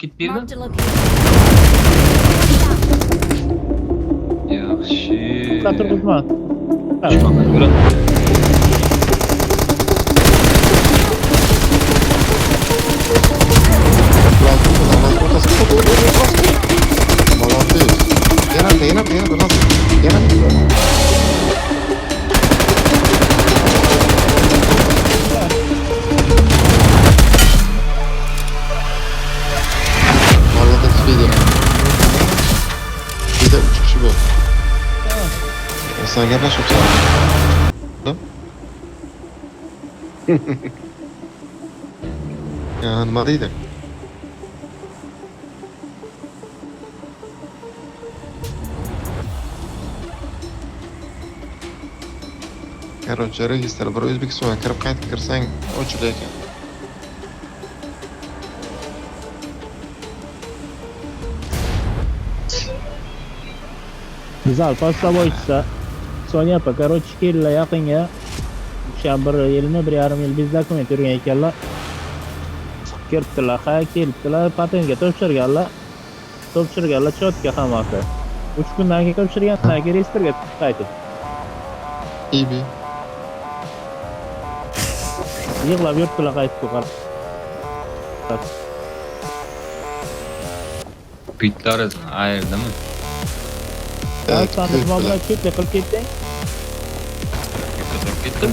Git birden. Marked a location. Yaxshi. Qatır qızma. Düşmanlar göre. Молодец. Yana, раз. Yana. Молодец, Федя. Федя, uch kishi bor. Sen gaplashibsan. Ya, nima deydi? Короче, registr bir O'zbekistonga kirib qaytib kirsang ochiladi ekan. Güzel, postavoychisi. Sonya apa, короче, keldilar yaqinga. O'sha 1 yilmi, 1,5 yil biz dokument yurgan ekanlar. Kiribdilar, kelibdilar, patentga topshirganlar. Chotka hammasi. 3 kundan keyin topshirgandan keyin reyestrga qaytib. İyi. Yig'lab yurtdilar qaytib qarab. Bitlar ayırdimi? Evet, Sen nima bilan ketdi, qilib ketding? Gittim.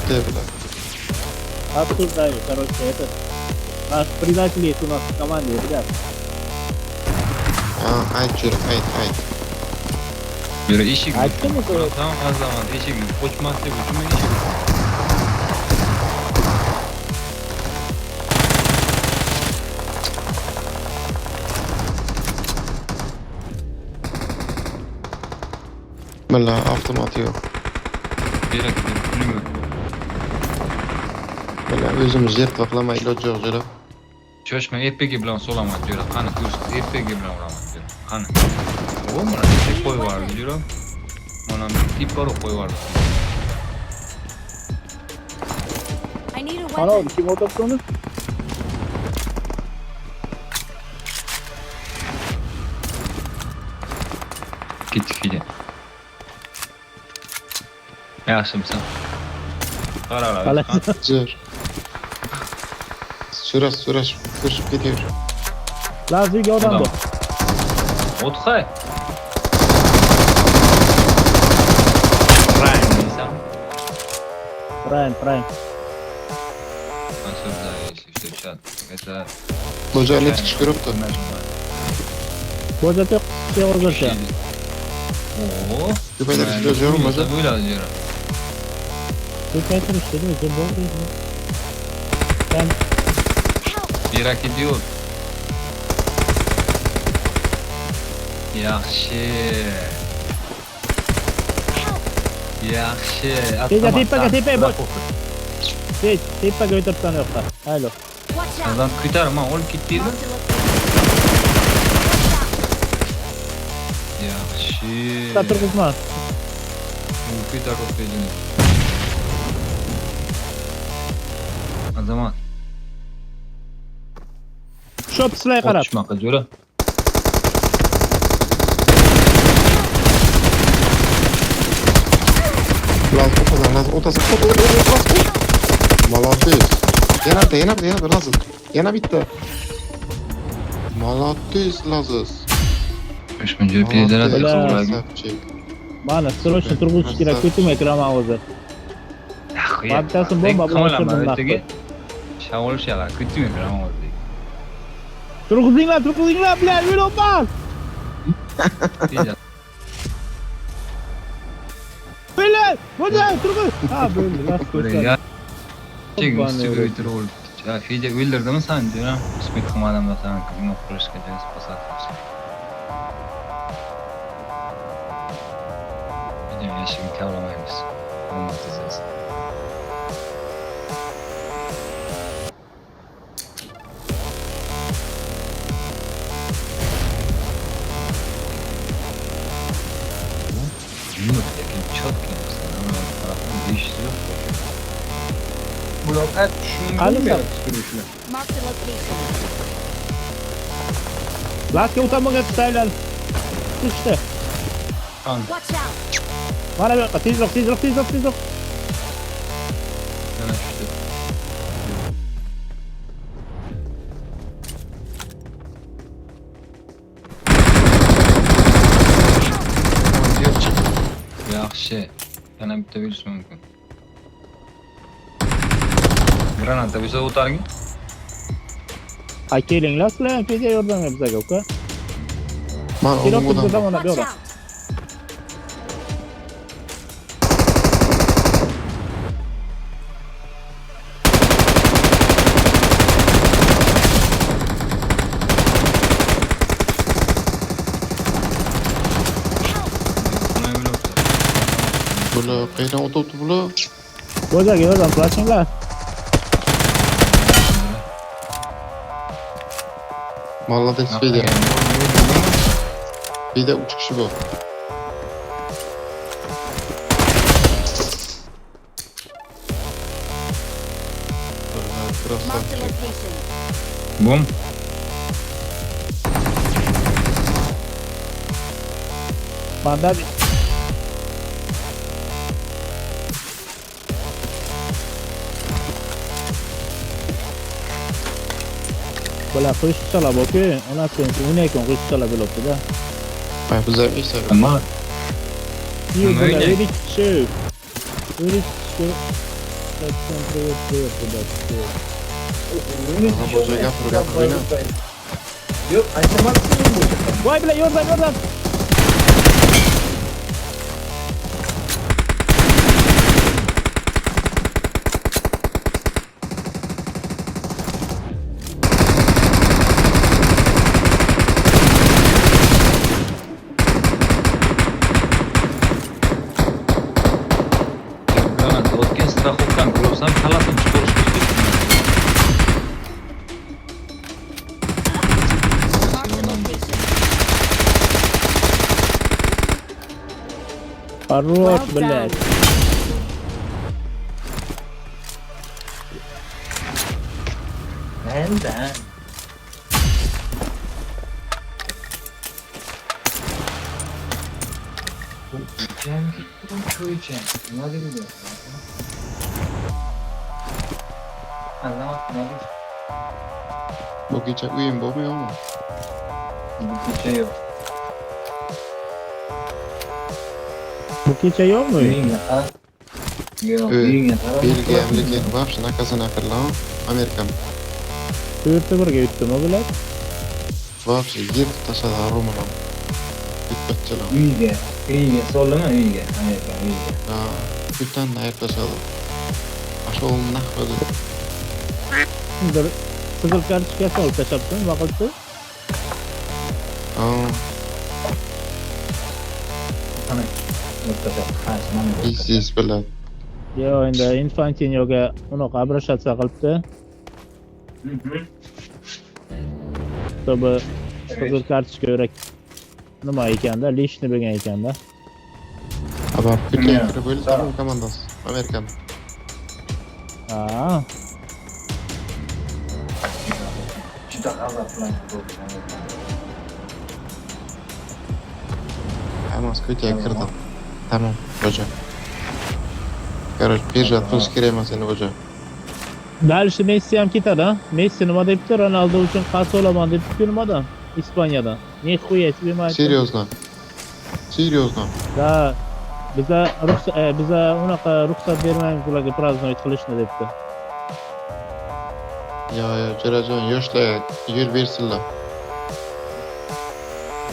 Обсуждаю, короче, этот. Наш предатель есть у нас в команде, ребят. Ayt yurib, ayt. Yürü işi gibi. Açtın mı böyle? Tamam az zaman işi gibi. Koçmaz diye bütün işi gibi. Billa avtomat yo'q. Berak pulim yok. Billa o'zimiz yer qoplamaylik iloji yo'q jira. Shoshma RPG bilan solaman yürü. Qani ko'rsiz RPG bilan uraman yürü. Qani. O mana tek qo'yib yubordi yürü. Mana tip bor qo'yib yubordi. I need a Ana weapon. kim o'tiribdi? Gittik yine. Yaxshimisan? Qara. Qalay. Zo'r. So'rash, ko'rishib ketaver. Lazviga odam bor. O'tqay. Prime deysan. Prime. Nasıl da işleyişler. Это Xo'jaylik chiqish kerakda. Bo'zatib o'rg'irsa. Oo. Ko'paytirish iloji yo'qmi o'zi? Böyle diyorum. Ko'paytirishdi, o'zi bo'ldi. Sen Merak ediyor. Yaxshi. Tepaga boş. Tepaga o'tiribsan yo'qqa. Alo. Watch out. Adam kıtarım ha. Olup gittiydi. Marked a location. Yaxshi. Qatır qızma. Kıtar okuyacağını. Azamat. Shop silay qarab. Otuşma kız yürü. Lazım, o'tasi. Молодец. Yana, lazım. Yana bitta. Молодец, lazım. Düşmence piyazlara da kızlar. Mana srochni turg'izish kerak, ko'tmay turaman o'zi. Bittasi bomba bilan tushirdim naqd. Şavul şala. Kötü mü bir ama oldu. Turg'izinglar, bilan yuribman. Beyler, bo'zay, turg'iz. Ha, bo'ldi, nasib Böyle ko'rsat. ya. Çek Bana üstü öyle. götür oldu. Ya Fide öldürdü mü sen diyor ha? İsmet kumadan da sana kızım okuluş geceniz pasat olsun. Bizim yaşını kavramayız. Olmaz diyeceğiz. Bilmiyorum. Çok yapmışlar. Ama tarafını değiştiriyor. Blok 3 Qani bilmiyorum sen? sürüşünü. Marked a location. Lastka u tomonga tushaylar. Tushdi. Qani, Watch out! Mana bu yoqqa tezroq. yana tushdi. Yaxshi. Yana bitta virus mumkin. Granata bo'lsa o'targin. Ha kelinglar, sizlar ham tezga yordamga bizga uka. Man Kelib o'zim turibdi odam. mana bu Watch yoqqa. out! Buni bilibdi. Bular qayerdan o'tibdi bular? Bo'zaga yordam qilashinglar. Молодец, Fedya. Fedya 3 kishi bor. Mark the location. Bum. Manda bular qo'shiqchalar borku, ona sensi o'ynaykan qo'shiqchalar bo'libdi-da. Ay, biz ham eshitdik. Nima? Yu, Nima bular o'ynaydi? o'rikchi. O'rikchi. Привет, ребятки. Ha, boja gapirib Voy bilan yordam. Granata o'tgan страховкani ko'rsam, xalatini chiqarishga Mark the location. Хорош, Well блядь. done. Bu kecha o'yin bormi yo'qmi? Bu kecha yo'qmi? Belgiya, lekin вообще naказание qilgan. Amerikan. 4-1 ga yutdimi bular? Вообще yer tashladi Romadan. Bitbatchilar. Uyiga soldimi uyiga? Amerikan uyiga. Ha, bütən yer tashladı. Aşağı nahradı. Bir qizil kartochka solib tashlabdi, nima qilibdi? Ha, Qani? O'rtacha qaysi mana bu? isis bilan. Yo, endi Infantinoga unaqa обращаться qilibdi. Чтобы qizil kartochka yo'rak nima ekanda, lishni bo'lgan ekanda. Xabar bütən kirib o'ldi tamam komandasi. Amerikan. Ha, Juda g'azab bilan bo'ldi. Hammasi ko'chaga kirdi. Tamam, hoca. Короче, birja atmosh kerak emas endi hoca. dalishi Messi ham ketadi, ha? Messi nima debdi? Ronaldo uchun qarz olaman debdi nimadan? Ispaniyadan. Nixuya demaydi. Серьезно. Серьезно. Da biza unaqa ruxsat bermaymiz ularga праздновать qilishni debdi. Ya, Jo'rajon, yoshlar yo'l bersinlar.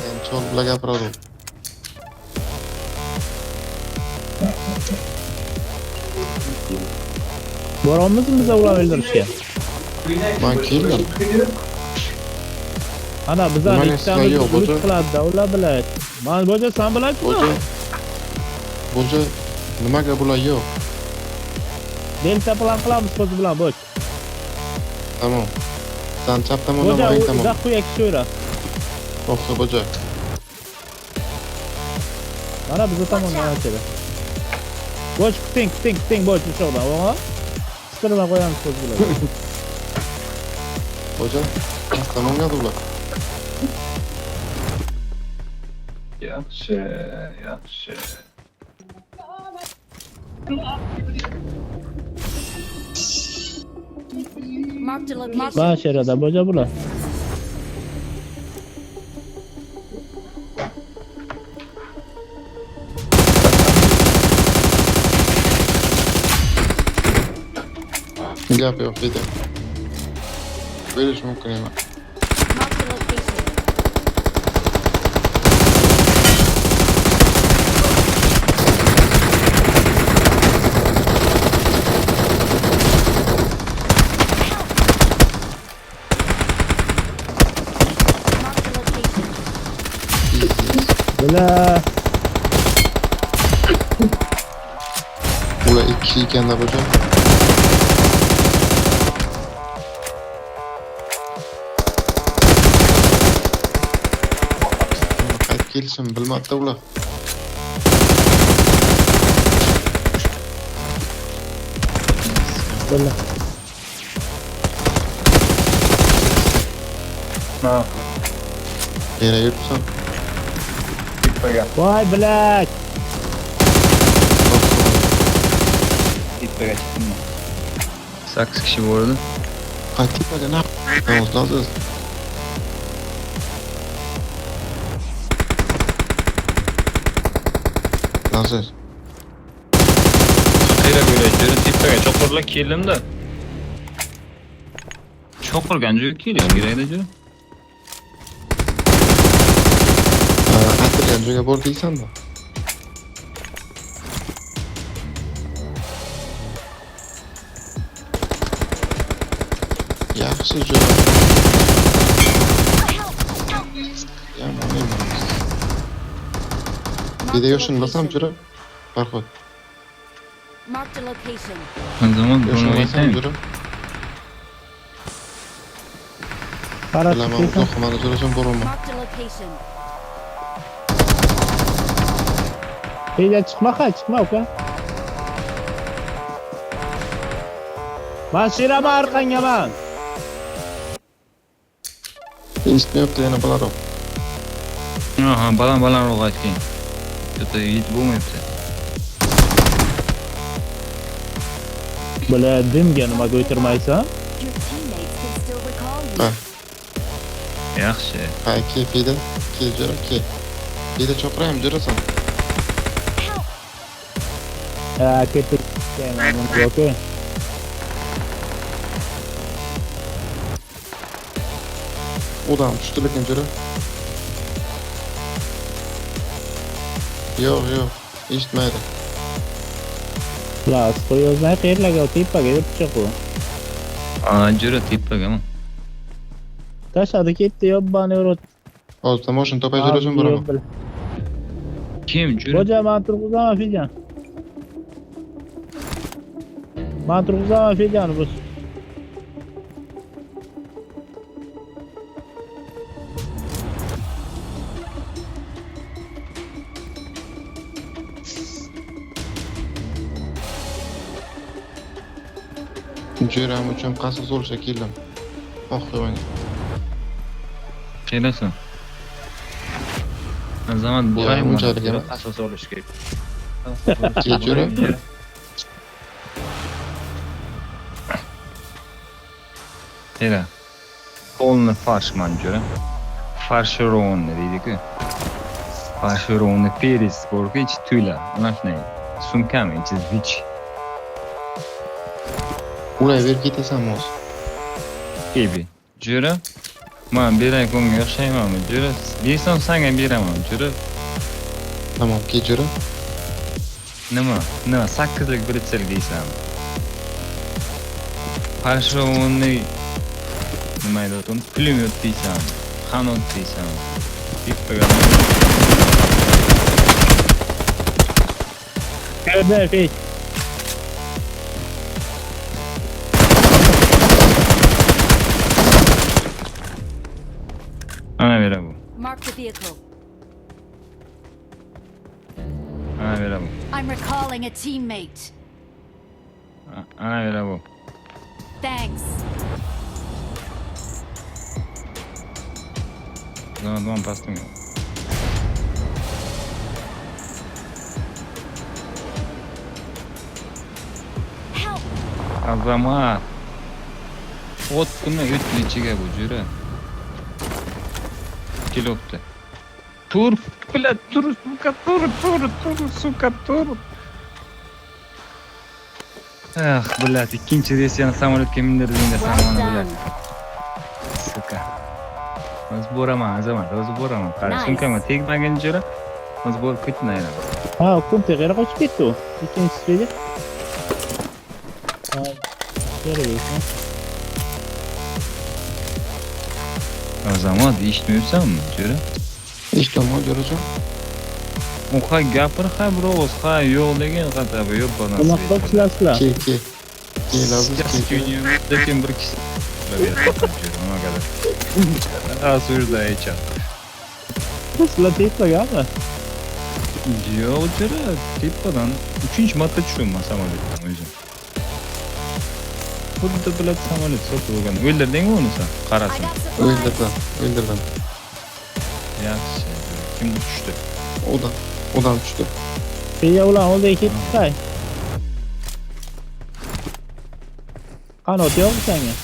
Men chol bilan gapiradi. Boramizmi biza ularni o'ldirishga? Men keldim. Ana biza Nimaga ikkitamiz sizlar yo'q, yurt boja? qiladi-da, ular biladi. Men boja sen bilasizmi? Boja, nimaga bular yo'q? Delta plan qilamiz ko'zi bilan boj. Tamam. Sen chap tomondan Boja boring u tamam. zaxuya kishiora. O'xsha boja. Mana biza tomondan ochadi. Boj kuting boj o'shoqdan, o'g'a. Sirma qo'yamiz ko'zi bilan. Boja, chap tomonga ular. yaxshi, yaxshi. Marked a location. Basharada boja bular. Gap yo'q dedi. Berish mumkin emas. Marked a location. Marked a location. Bular Ular 2 kishi ekanda boja. Qaytib kelishim bilmabdi ular. bular. Ha, Yere yuribsan. tippaga, Voy bilak. tippaga chiqdimmi? 8 kishi bo'ldi. Qaytib kelgan. Yolg'iz. Nazir. Qayrab yuradi, tippaga cho'qirlar keldimda. Cho'qirgan joyi kelgan kerakda joy. Aytilgan joyga bordiysan-da. Yaxshi joy. Yomon emas. Video shunmasam jura. Farhod. Marked a location. Zaman bunu Yoshunmasam aytayım. jura. Qarab Bilaman, kelsin. do'xmani jurasam boraman. Marked a location. Teyze çıkma uka. Mashina bar arkanga man. Eshitmayapti yana bular. Aha, baland aytgan. Juda yetib bo'lmayapti. Bular dimga nimaga o'tirmaysan? Your teammates can still recall you. Ha, Yaxshi. ha, keyfida, jura, Biri cho'qirayam jurasan. Ha, ketdik. Okey. Odam tushdi lekin jura. Yo'q, eshitmaydi. Las qo'yozmay qayerlarga tepaga deb chiqdi. Jura tippaga. Tashadi ketdi yobbani urut. Hozir mashina topay jurasam boraman. Kim jura? Boja man turg'izaman fijan. Man turg'izaman fijan bu. Juram uchun qasos olishga keldim. Xo'p, Kelasan. Zaman bu Ya, ay bunchalik emas. asos olish kerak. Jura. Era. Polni farsh manjura. Farshironni deydi-ku. Farshironni peris borku ichi tuylar. Mana shunday. Sumkami ichi zich. Ular berib ketasanmi o'zi? Kebi. Jura. Men beray ko'ngga o'xshaymanmi? Jura. Bersam senga beraman. Jura. Tamam, jura. Nima? 8lik pritsel deysan. Farshironni nima deydi? Pulemyot deysan. Qanot deysan. Tippaga. Keldi fej. Ana vera bu. Mark the vehicle. Ana vera bu. I'm recalling a teammate. Ana vera bu. Thanks. Zaman pastım. Azamat. Ot buni o'tli ichiga bu jura. Kelibdi. Tur, bilat, tur, suka, tur. Ah, bilat, ikkinchi versiyani samolyotga mindirdingda Well samoni done. bilat. Suka. O'zi boraman, azamat, o'zi boraman. Qara, Nice. sumkama tegmagan jura. O'zi borib ketmayman. Ha, kumte qayerga qochib ketdi u? Ikkinchisi dedi. Ha, kerak ekan. Azamat, eshitmayapsanmi, jura? Eshitaman jo'rajon. U ha gapir, ha bir og'iz, ha yo'q degan qatabi yo'q bana. Nima qilasizlar? Ke. Kelasiz, ke. Lekin bir kishi nima qiladi? Ha, so'zda aytcha. Sizlar tepaganmi? Yo'q, jira, tepadan 3-marta tushdim samolyotdan o'zim. Xuddi bilat samolyot sotib olgan. O'ldirdingmi uni sen? I Qarasin. got supplies. O'ldirdim. Yaxshi. Kimga tushdi? Odam tushdi. Feya ulan oldiga ketdi. Qanot yo'qmi senga?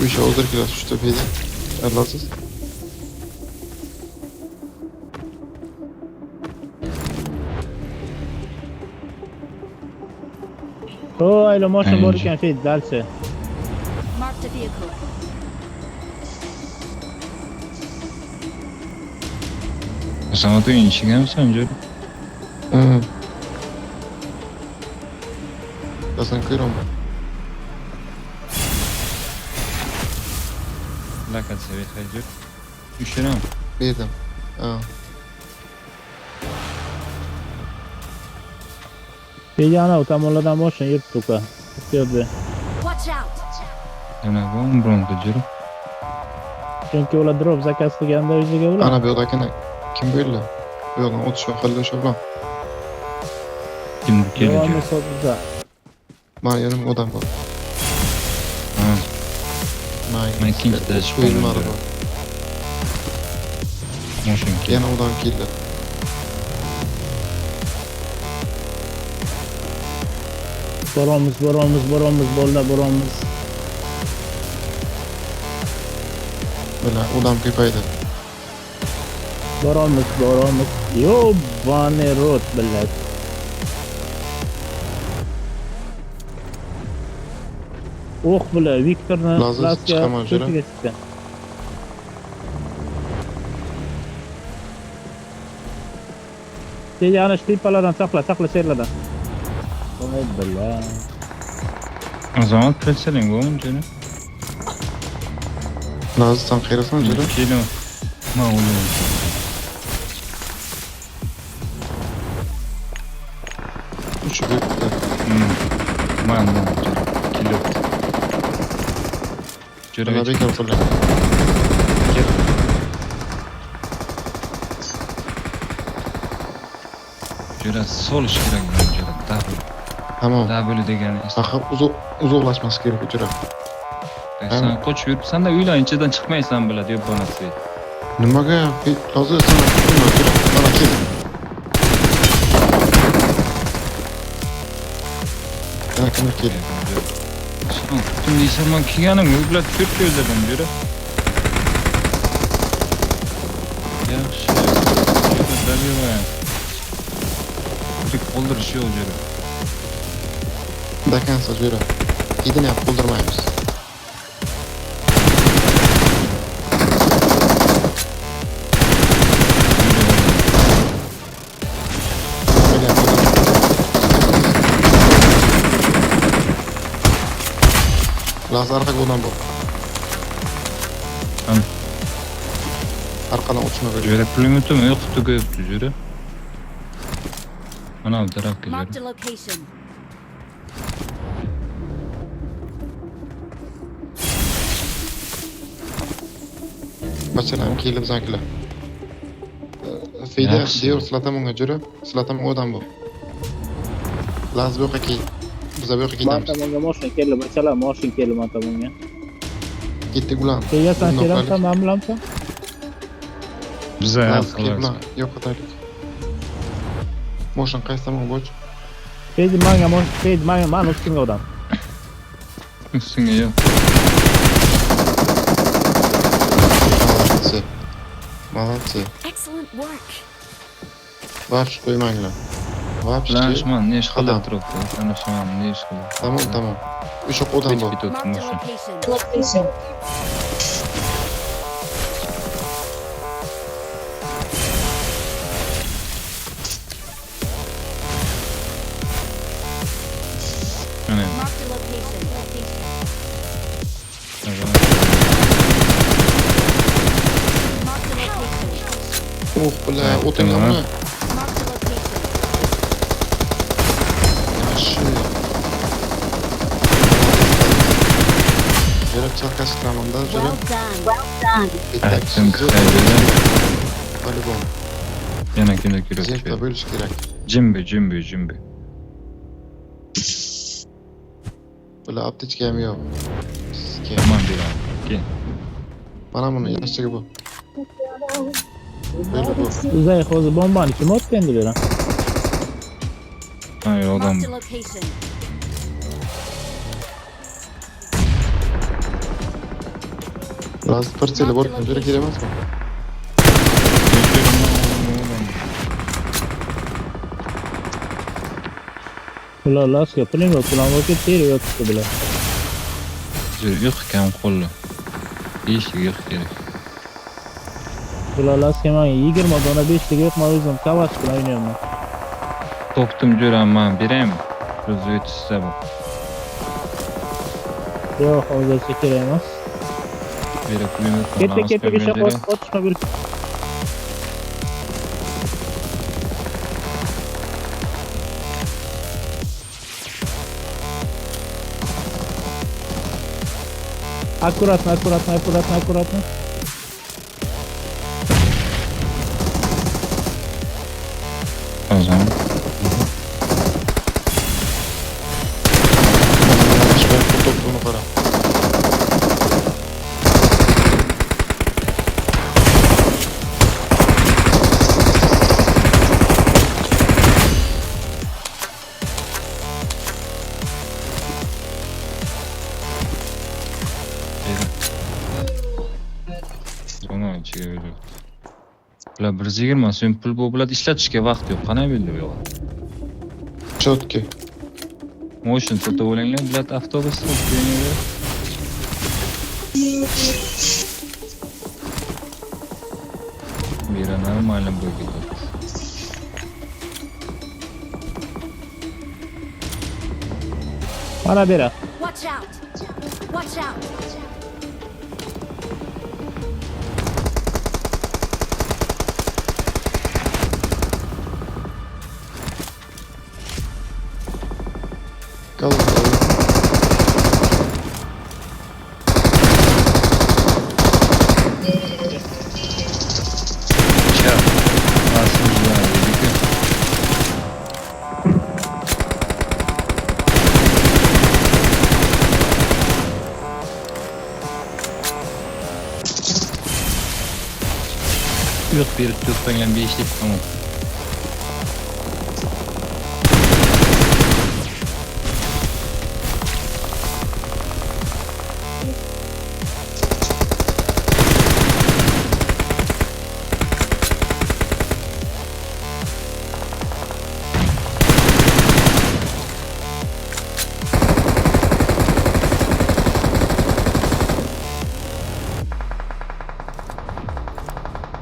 O'sha o'zirkilar tushdi Fedya. Bilasiz? O, ayla mashina bor ekan Fed, dalchi. Marked a vehicle. Samolyotga inshiganmisan, jira? Birazdan ko'raman. Lokatsiya bekayjur. Tushunam. Berdim. Ha. Feya ana tomonlardan mashina yuribdi uka. Ko'rdi. Watch out. Yana bronka jira. Chunki ular drop zakaz qilganda o'ziga ular. Ana bu yoqdagina kim bo'ldi? Bu yoqdan o'tish qildi o'sha bilan. Kimni keldi? Devonni sotdi. Mana yanimda odam bor. Ha, Mana ikkinchida chiqib qo'yilmadi bor. mashina keldi. Yana odam keldi. Boramiz, boramiz. Mana odam ko'paydi. Boramiz. Yobani rot billat. Bilan Viktorni Lazım plasga chiqaman, jira. ko'chaga chiqdi. Feya ana shu tepalardan saqla serlardan. Voy billah. Azamat presiling bo'lmi, jira? Lazım sen qayersan jira? Kino. Ma o'lim. Uchib ketdi. Mana jira. Kelibdi. Jira, Mana bekor qildi. jira solish kerak buni, jira. Tamam. W degani. Saqib uzoqlashmas kerak jira. Sen qochib yurib, sen de uylan ichidan chiqmaysan biladi, yo'q bonasi. Nimaga? Hozir sana jira. Mana kel. Yana kimdir keldi. Sen tutun deysan, men kelganim yo'qlar ko'p ko'zladim, jira. Yaxshi. Dabiyan. Tik qoldirish yo'q, jira. Dakansa jira. Idini ham qoldirmaymiz. Lazım arkaga odam bor. Tamam. Arkadan uçma böyle. Jira pulemetim yo'q, tugayapti, jira. Mana bu tarafga Marked jira. a location. Mesela kelib zankilar. Feyda Yaxshi. diyor silatamonga jira. Silatamon odam bor. Lazım bu yoqqa kel. Biz bu yoqqa Man ketamiz. tomonga mashina keldi, masalan, mashina keldi man tomonga. Ketdik ulan. Feya sen kelamsan, men bilamsan? Biza Lazım kel ulan. Yo'q qataylik. Motion qaysi tomonga bo'ch? Fed manga ustimga odam. Üstüne yok. Молодцы. Молодцы. Excellent work. Var koymanglar. Вообще. Lanşman ne iş Adam. kılıp duruptu? Lanşman ne iş kılıp? Tamam. Üç ok odam bu. Bit Marked a tutmuş. location. Hani Marked a location. Marked a location. Oh bula Evet, otunga tamam. mı? Marked a location. Yaxshi. Gerek çalkası tamamda Well canım. done. Aytdim kısaydı. Полигон. Yana kimde kürek. Zevkle bölüş kerak. Cimbi. Bula aptechkam yo'q. Sizga. Aman bir an. Gel. Mana buni yaxshigi bu. Böyle bu. Uzay hozir bombani kim otdi endi bu yerdan? Hayır adam. Marked a location. Biraz pırçıyla borkun jürek kerak emasmi? Ular lasga pulemyot bilan bo'lib ketdi, yotibdi bular. Yo'q kam qo'lli. Ish yo'q kerak. Ular lasga men 20 dona 5lik yo'q, men o'zim kavash bilan o'ynayapman. Topdim jo'raman, beraymi? O'zi yetishsa bu. Yo'q, hozircha kerak emas. Berib pulini Ketdi, o'sha otishma bir. Аккуратно. Ozan. Yaxshi ben bu topluğunu qara. Ona ichiga berib. Bular 120 so'm pul bu bular ishlatishga vaqt yo'q. Qanday bildi bu yo'q? Чётки. Motion sotib olinglar, bular avtobus qo'yinglar. Mira нормально будет. Mana bera. Watch out. Watch out. Kalın. Çal. Nasıl güzel dedik. Yok bir tutmayın bir işlik tamam.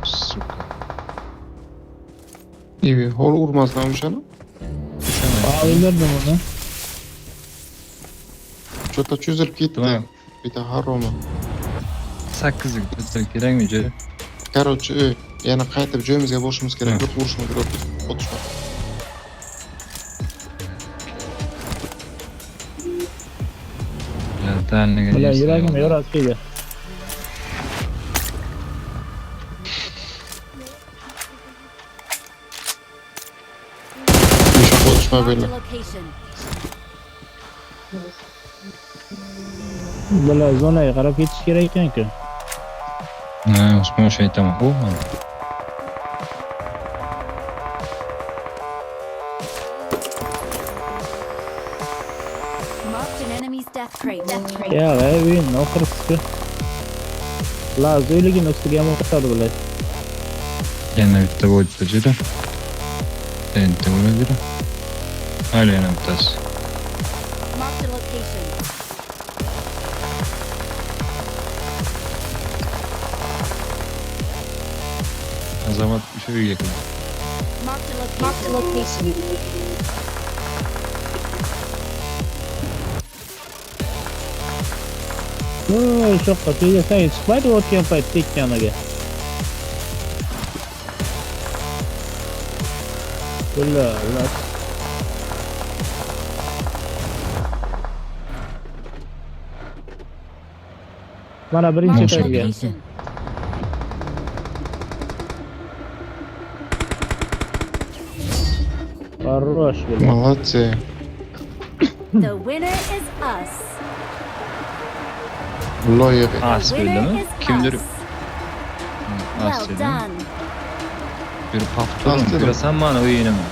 Suka. İyi, hor urmazlamış hanım. O'ldirdim uni. Что-то çözülüp gitti. Tamam. Bir de haroma. 8'lik bitir kerakmi jo'ra? Короче, yana qaytib joyimizga borishimiz kerak. Yo'q, urishma kerak. Otishma. Dalniga. Bular yuragim yo'ratishdi. Yuşak otishma Marked böyle. a location. Bular zonaga qarab ketish kerak ekan-ku. Ha, Osmon o'sha aytaman. U mana. Marked an enemy's Death crate. Ya oyun oxirgisi. Lazo'ligini ustiga ham o'qitadi bular. Yana bitta bo'ldi juda. Endi bo'ladi. Hali yana bittasi. Marked a location. Azamat shu uyga keldi. Marked a location. Voy, shoqqa tega sayin chiqmaydi o'tgan payt tekkaniga. Ulla. Mana birinchi Marked a paytga. location. Хорош bular. Молодцы. The winner is us. Loyiq. The As winner bildimi? is Kimdir us. as Well dedi. done. Bir paftorum, As dedim. bilasan mani o'yinimni.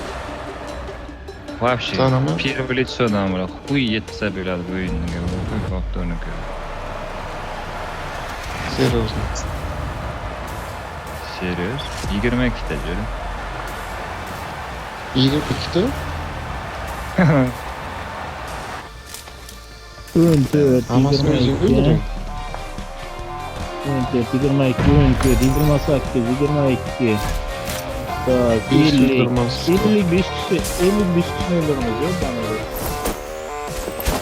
Вообще, Tanıma. первое лицоdan bırak. Huy yetse biladi bu o'yinni. Huy paftorni ko'rib. Серьезно. Seriöz. 22'de diyorum. 22'de? Amasını yüzü bildirin. 22, 28, 22. Tak, Bir 50, durmaz. 55 kişi öldürmez yok bana öyle.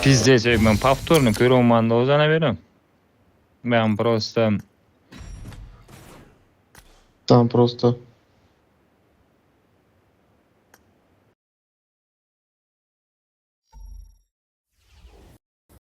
Pizde ben paftorni ko'rayman da o'zana beram. Ben просто Там просто